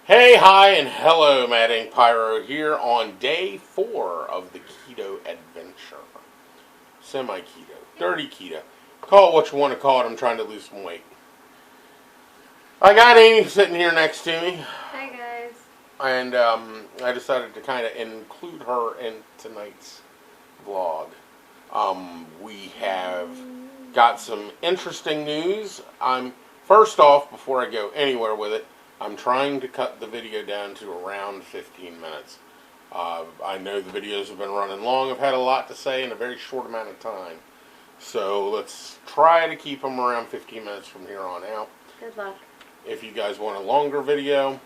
Hey, hi, and hello, Mad Ink Pyro here on day 4 of the Keto Adventure. Semi-keto, dirty keto. Call it what you want to call it, I'm trying to lose some weight. I got Amy sitting here next to me, Hi guys. and I decided to kind of include her in tonight's vlog. We have got some interesting news. First off, before I go anywhere with it, I'm trying to cut the video down to around 15 minutes. I know the videos have been running long. I've had a lot to say in a very short amount of time. So let's try to keep them around 15 minutes from here on out. Good luck. If you guys want a longer video,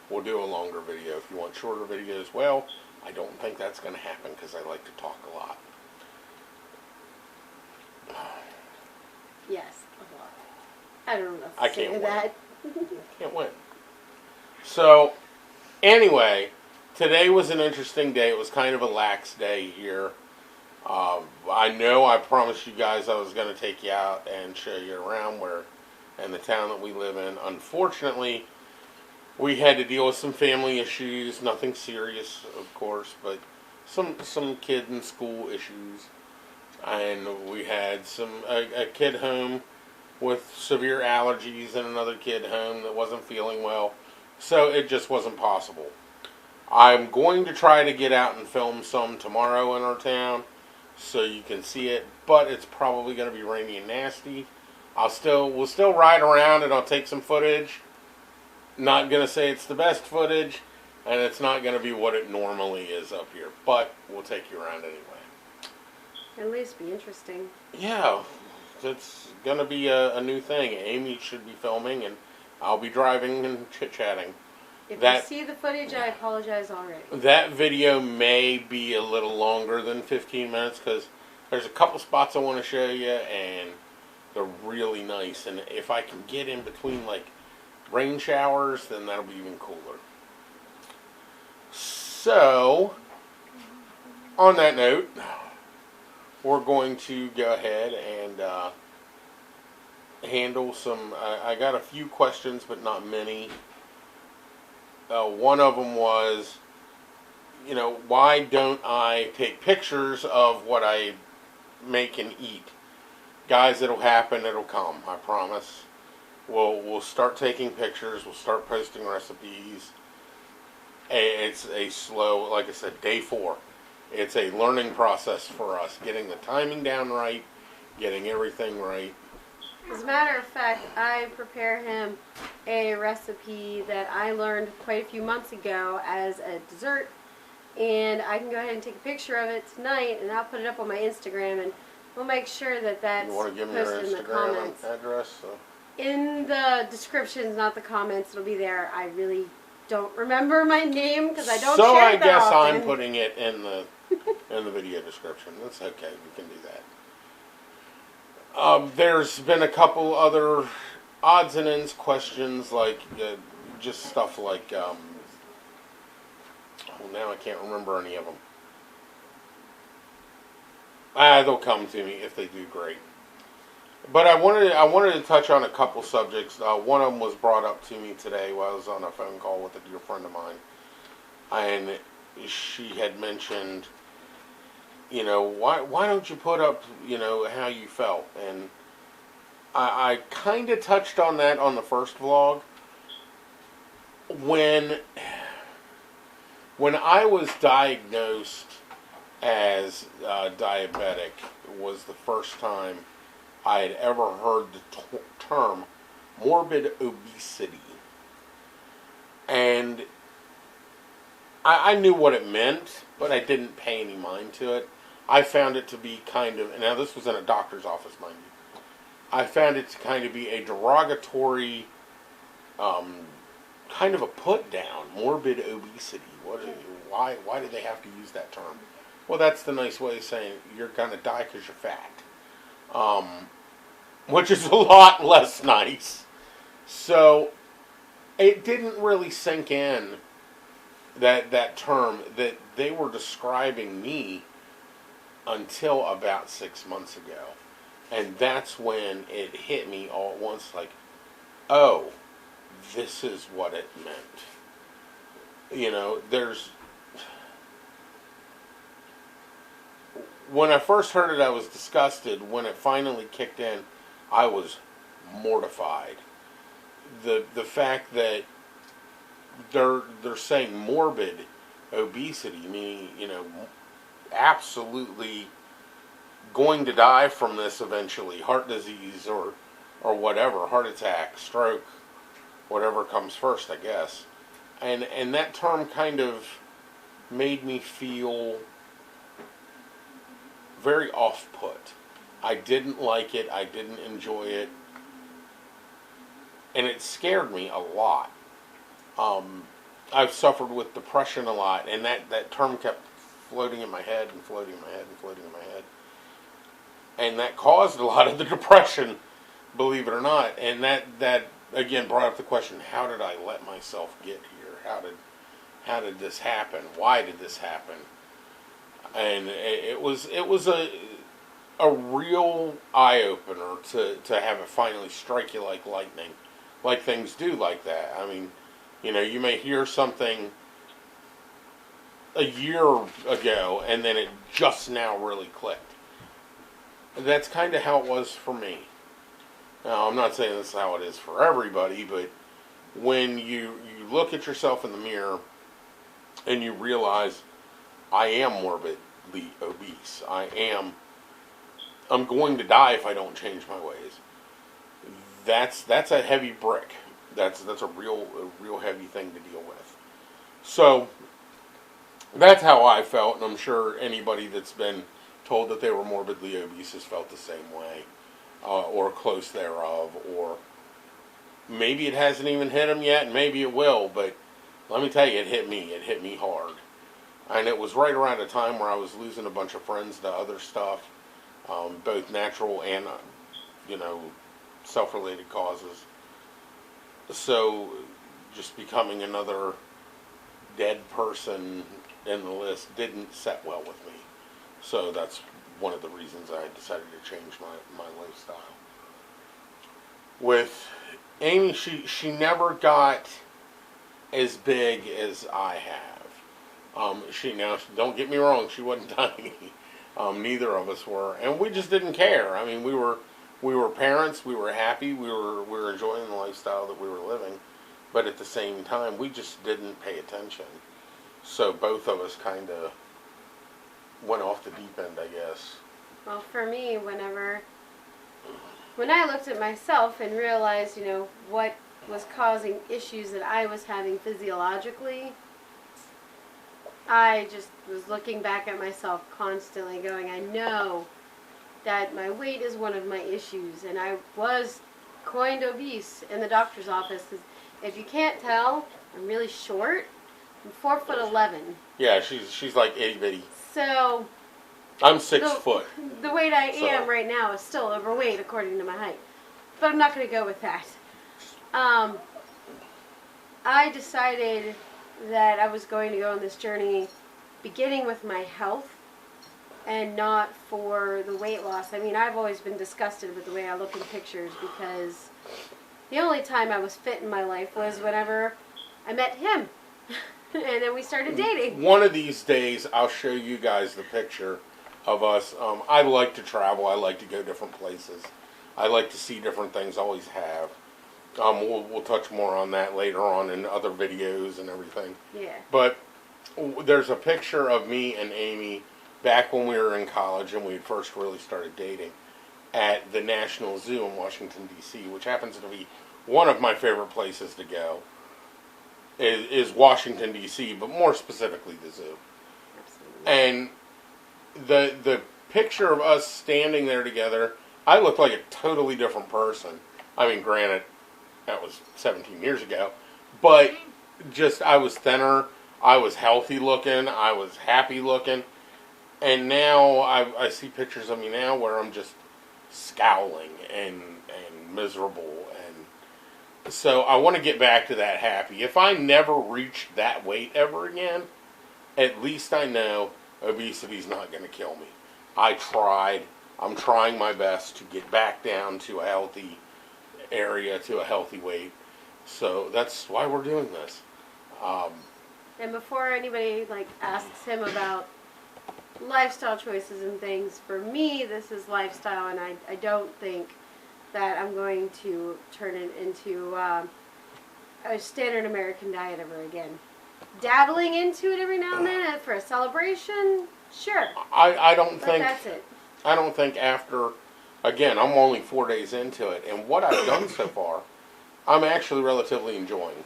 we'll do a longer video. If you want shorter videos, well, I don't think that's going to happen because I like to talk a lot. Yes, a lot. I don't know if I to say can't that. Can't win. So, anyway, today was an interesting day. It was kind of a lax day here. I know I promised you guys I was going to take you out and show you around in the town that we live in. Unfortunately, we had to deal with some family issues. Nothing serious, of course, but some kid and school issues. And we had a kid home with severe allergies and another kid home that wasn't feeling well. So it just wasn't possible. I'm going to try to get out and film some tomorrow in our town so you can see it, but it's probably going to be rainy and nasty. We'll still ride around and I'll take some footage. Not going to say it's the best footage, and it's not going to be what it normally is up here, but we'll take you around anyway. At least be interesting. Yeah, it's going to be a new thing. Amy should be filming, and I'll be driving and chit-chatting. If you see the footage, I apologize already. That video may be a little longer than 15 minutes because there's a couple spots I want to show you, and they're really nice. And if I can get in between, like, rain showers, then that'll be even cooler. So, on that note, we're going to go ahead and handle some. I got a few questions, but not many. One of them was, why don't I take pictures of what I make and eat? Guys, it'll happen. It'll come. I promise. We'll start taking pictures. We'll start posting recipes. It's a slow, like I said, day 4. It's a learning process for us, getting the timing down right, getting everything right. As a matter of fact, I prepare him a recipe that I learned quite a few months ago as a dessert, and I can go ahead and take a picture of it tonight, and I'll put it up on my Instagram, and we'll make sure that that's You want to give me your posted in the Instagram comments. address? In the descriptions, not the comments, it'll be there. I really don't remember my name because I don't share So I that guess often. I'm putting it in the video description. That's okay. We can do that. There's been a couple other odds and ends questions, like just stuff like. Now I can't remember any of them. They'll come to me if they do. Great. But I wanted to touch on a couple subjects. One of them was brought up to me today while I was on a phone call with a dear friend of mine, and she had mentioned, why don't you put up, how you felt? And I kind of touched on that on the first vlog. When I was diagnosed as diabetic, was the first time I had ever heard the term morbid obesity. And I knew what it meant, but I didn't pay any mind to it. I found it to be kind of, now this was in a doctor's office, mind you. I found it to kind of be a derogatory, kind of a put down, morbid obesity. Why do they have to use that term? Well, that's the nice way of saying you're going to die because you're fat. Which is a lot less nice. So, it didn't really sink in that term that they were describing me until about 6 months ago. And that's when it hit me all at once, like, oh, this is what it meant. You know, when I first heard it, I was disgusted. When it finally kicked in, I was mortified. The fact that they're saying morbid obesity, meaning, you know, absolutely going to die from this eventually, heart disease or whatever, heart attack, stroke, whatever comes first, I guess. And that term kind of made me feel very off-put. I didn't like it. I didn't enjoy it. And it scared me a lot. I've suffered with depression a lot, and that term kept floating in my head and floating in my head and floating in my head. And that caused a lot of the depression, believe it or not. And that again brought up the question: how did I let myself get here? How did this happen? Why did this happen? And it was a real eye opener to have it finally strike you like lightning, like things do like that. I mean, you know, you may hear something a year ago, and then it just now really clicked. That's kind of how it was for me. Now, I'm not saying this is how it is for everybody, but when you look at yourself in the mirror and you realize, I am morbidly obese. I'm going to die if I don't change my ways. That's a heavy brick. That's a real heavy thing to deal with. So that's how I felt, and I'm sure anybody that's been told that they were morbidly obese has felt the same way, or close thereof, or maybe it hasn't even hit them yet, and maybe it will, but let me tell you, it hit me. It hit me hard. And it was right around a time where I was losing a bunch of friends to other stuff, both natural and, you know, self-related causes. So just becoming another dead person in the list didn't set well with me. So that's one of the reasons I decided to change my lifestyle. With Amy, she never got as big as I have. Don't get me wrong, she wasn't tiny. Neither of us were, and we just didn't care. I mean, we were parents. We were happy. We were enjoying the lifestyle that we were living, but at the same time, we just didn't pay attention. So both of us kind of went off the deep end, I guess. Well, for me, when I looked at myself and realized, you know, what was causing issues that I was having physiologically, I just was looking back at myself constantly going, I know that my weight is one of my issues, and I was coined obese in the doctor's office, because if you can't tell, I'm really short. I'm 4'11". Yeah, she's like itty bitty. So I'm 6 foot. The weight I am right now is still overweight according to my height, but I'm not going to go with that. I decided that I was going to go on this journey beginning with my health and not for the weight loss. I mean, I've always been disgusted with the way I look in pictures, because the only time I was fit in my life was whenever I met him. And then we started dating. One of these days, I'll show you guys the picture of us. I like to travel. I like to go different places. I like to see different things. Always have. We'll touch more on that later on in other videos and everything. Yeah. But there's a picture of me and Amy back when we were in college and we first really started dating at the National Zoo in Washington, D.C., which happens to be one of my favorite places to go. Is Washington, D.C., but more specifically the zoo. Absolutely. And the picture of us standing there together, I looked like a totally different person. I mean, granted, that was 17 years ago, but just I was thinner, I was healthy looking, I was happy looking, and now I see pictures of me now where I'm just scowling and miserable. So I want to get back to that happy. If I never reach that weight ever again, at least I know obesity's not going to kill me. I tried. I'm trying my best to get back down to a healthy area, to a healthy weight. So that's why we're doing this. Um, And before anybody like asks him about lifestyle choices and things, for me this is lifestyle, and I don't think that I'm going to turn it into a standard American diet ever again. Dabbling into it every now and then for a celebration, sure. I don't But think that's it. I don't think after, again, I'm only 4 days into it, and what I've done so far, I'm actually relatively enjoying.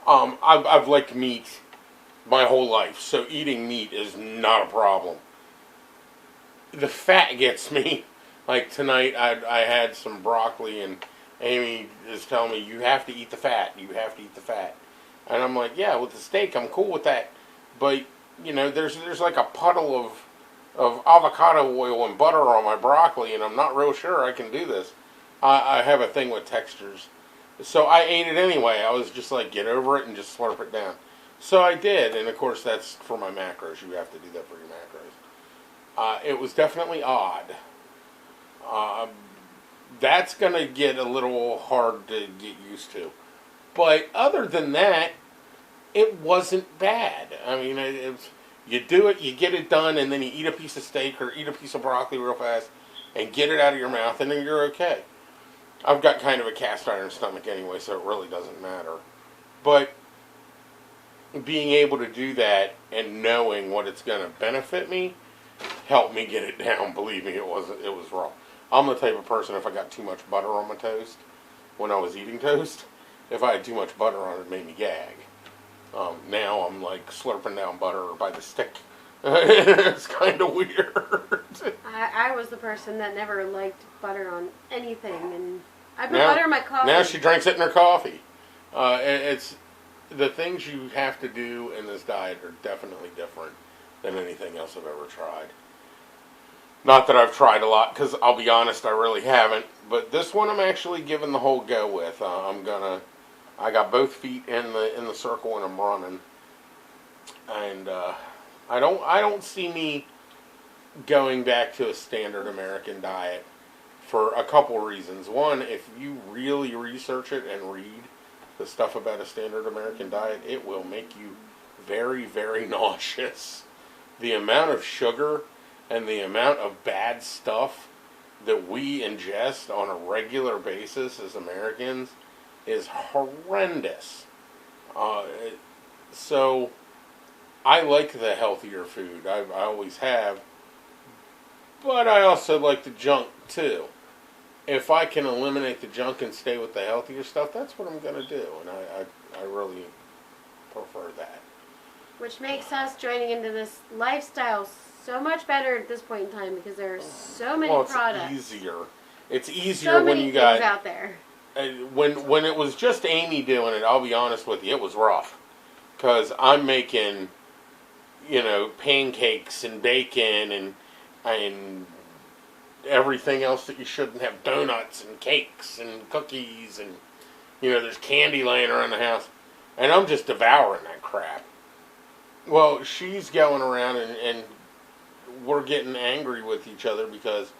I've liked meat my whole life, so eating meat is not a problem. The fat gets me. Like tonight, I had some broccoli, and Amy is telling me, you have to eat the fat, you have to eat the fat. And I'm like, yeah, with the steak, I'm cool with that. But, there's like a puddle of avocado oil and butter on my broccoli, and I'm not real sure I can do this. I have a thing with textures. So I ate it anyway. I was just like, get over it and just slurp it down. So I did, and of course that's for my macros. You have to do that for your macros. It was definitely odd. Uh, that's going to get a little hard to get used to. But other than that, it wasn't bad. I mean, you do it, you get it done, and then you eat a piece of steak or eat a piece of broccoli real fast and get it out of your mouth, and then you're okay. I've got kind of a cast iron stomach anyway, so it really doesn't matter. But being able to do that and knowing what it's going to benefit me helped me get it down. Believe me, it was raw. I'm the type of person, if I got too much butter on my toast, when I was eating toast, if I had too much butter on it, it made me gag. Now I'm like slurping down butter by the stick. It's kind of weird. I was the person that never liked butter on anything, and I put butter in my coffee. Now she drinks it in her coffee. It's the things you have to do in this diet are definitely different than anything else I've ever tried. Not that I've tried a lot, because I'll be honest, I really haven't. But this one I'm actually giving the whole go with. I got both feet in the circle and I'm running, and I don't see me going back to a standard American diet for a couple reasons. One, if you really research it and read the stuff about a standard American diet, it will make you very, very nauseous. The amount of sugar and the amount of bad stuff that we ingest on a regular basis as Americans is horrendous. So I like the healthier food. I always have. But I also like the junk too. If I can eliminate the junk and stay with the healthier stuff, that's what I'm going to do. And I really prefer that. Which makes us joining into this lifestyle so much better at this point in time, because there are so many products. It's easier. It's easier so when you got things out there. When it was just Amy doing it, I'll be honest with you, it was rough. Because I'm making, pancakes and bacon and everything else that you shouldn't have, donuts and cakes and cookies, and, there's candy laying around the house. And I'm just devouring that crap. Well, she's going around and we're getting angry with each other because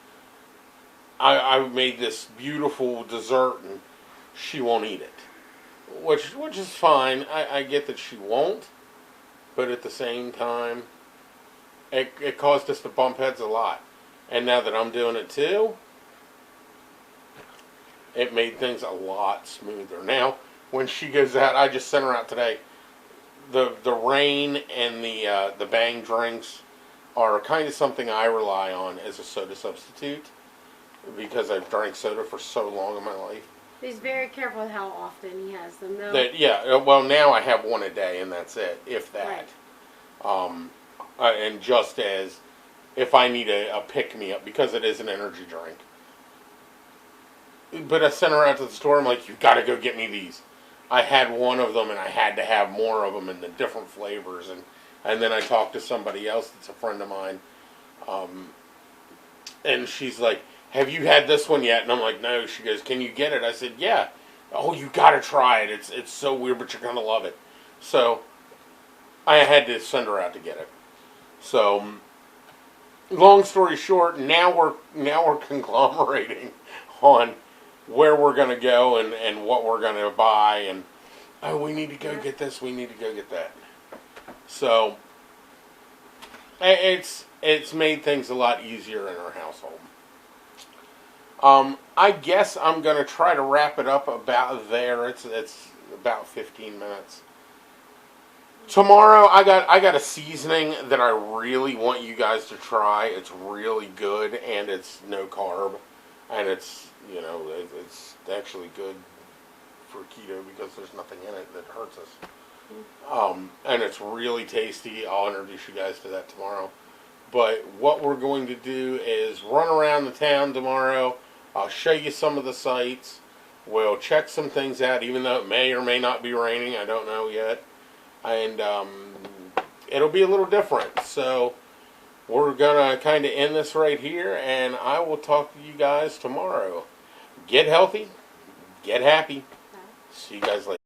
I made this beautiful dessert and she won't eat it. Which is fine. I get that she won't. But at the same time, it caused us to bump heads a lot. And now that I'm doing it too, it made things a lot smoother. Now, when she goes out, I just sent her out today. The rain and the Bang drinks are kind of something I rely on as a soda substitute, because I've drank soda for so long in my life. He's very careful with how often he has them, though. Well, now I have one a day, and that's it, if that. Right. And just as if I need a pick-me-up, because it is an energy drink. But I sent her out to the store, I'm like, you've got to go get me these. I had one of them, and I had to have more of them in the different flavors, and then I talked to somebody else that's a friend of mine, and she's like, have you had this one yet? And I'm like, no. She goes, can you get it? I said, yeah. Oh, you gotta try it. It's so weird, but you're gonna love it. So I had to send her out to get it. So long story short, now we're conglomerating on where we're going to go and what we're going to buy. And, oh, we need to go get this, we need to go get that. So, it's made things a lot easier in our household. I guess I'm going to try to wrap it up about there. It's about 15 minutes. Tomorrow, I got a seasoning that I really want you guys to try. It's really good, and it's no carb, and it's it's actually good for keto because there's nothing in it that hurts us. And it's really tasty. I'll introduce you guys to that tomorrow. But what we're going to do is run around the town tomorrow. I'll show you some of the sights. We'll check some things out, even though it may or may not be raining. I don't know yet. And it'll be a little different. So we're going to kind of end this right here, and I will talk to you guys tomorrow. Get healthy. Get happy. See you guys later.